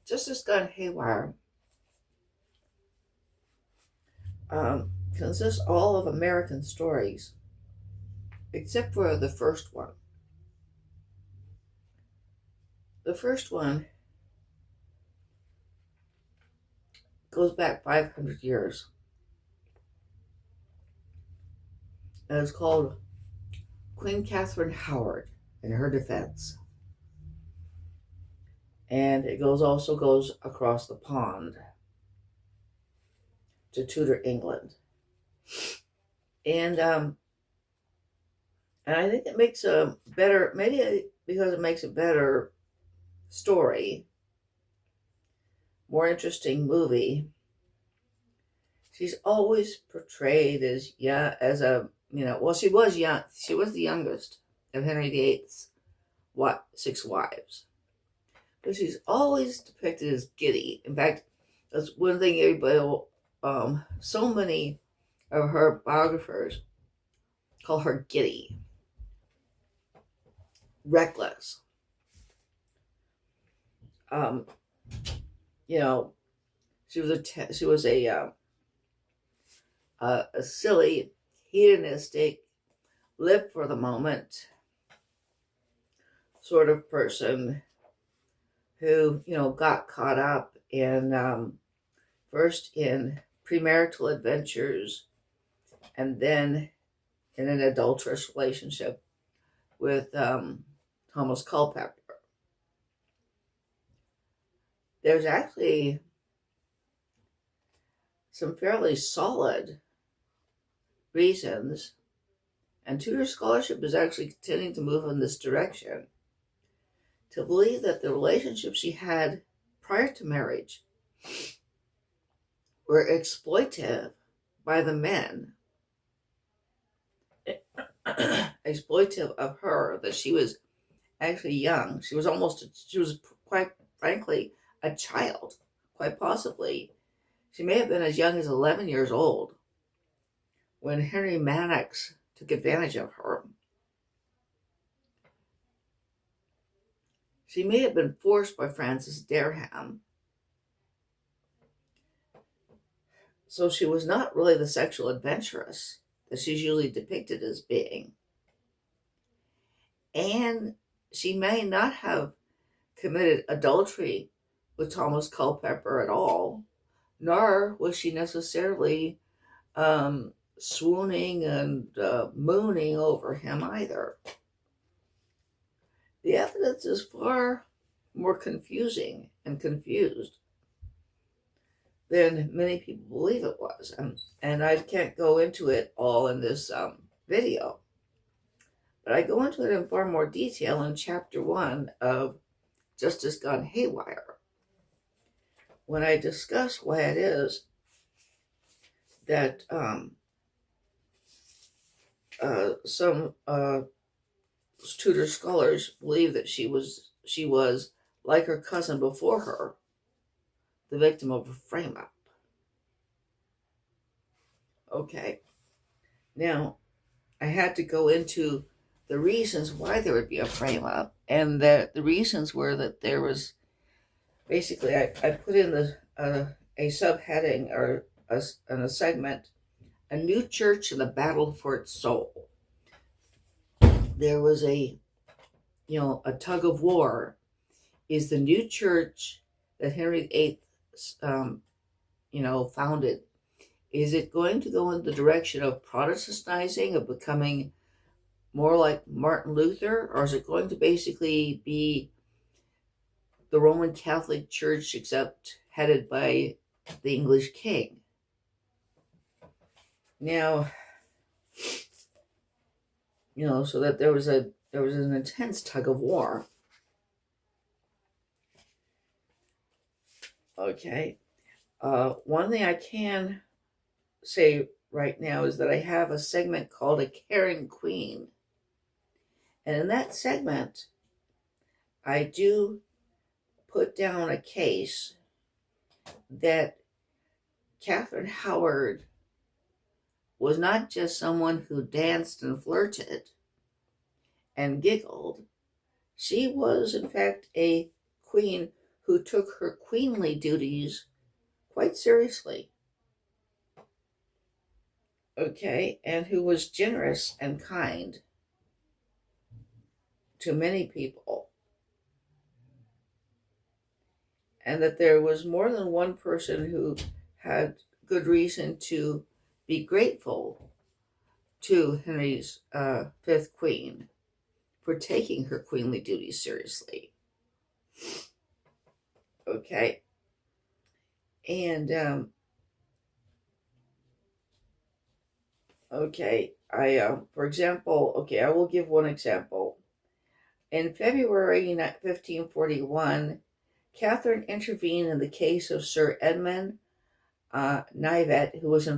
Justice Gone Haywire consists all of American stories, except for the first one. The first one goes back 500 years. And it's called Queen Katherine Howard and Her Defense. And it also goes across the pond to Tudor England. And I think it makes a better, maybe because it makes a better story, more interesting movie. She's always portrayed as well, she was young. She was the youngest of Henry VIII's 6 wives. But she's always depicted as giddy. In fact, that's one thing everybody, so many of her biographers call her giddy, reckless. She was a silly, hedonistic, live for the moment sort of person who, got caught up in, first in premarital adventures and then in an adulterous relationship with Thomas Culpeper. There's actually some fairly solid reasons, and Tudor scholarship is actually tending to move in this direction, to believe that the relationships she had prior to marriage were exploitive by the men, exploitive of her, that she was actually young. She was quite frankly a child, quite possibly. She may have been as young as 11 years old when Henry Mannix took advantage of her. She may have been forced by Francis Dereham. So she was not really the sexual adventuress that she's usually depicted as being. And she may not have committed adultery with Thomas Culpeper at all, nor was she necessarily swooning and mooning over him either. The evidence is far more confusing and confused than many people believe it was. And I can't go into it all in this video, but I go into it in far more detail in chapter 1 of Justice Gone Haywire, when I discuss why it is that some Tudor scholars believe that she was like her cousin before her, the victim of a frame-up. Okay, now I had to go into the reasons why there would be a frame-up, and that the reasons were that there was basically, I put in a subheading or a segment, a new church in the battle for its soul. There was a tug of war. Is the new church that Henry VIII, founded, is it going to go in the direction of Protestantizing, of becoming more like Martin Luther, or is it going to basically be the Roman Catholic Church, except headed by the English king? Now, so that there was an intense tug of war. Okay. One thing I can say right now is that I have a segment called A Caring Queen. And in that segment, I do put down a case that Katherine Howard was not just someone who danced and flirted and giggled. She was, in fact, a queen who took her queenly duties quite seriously. Okay, and who was generous and kind to many people. And that there was more than one person who had good reason to be grateful to Henry's fifth queen for taking her queenly duties seriously. Okay. And, okay, for example, okay, I will give one example. In February 1541, Katherine intervened in the case of Sir Edmund Knivet, who was in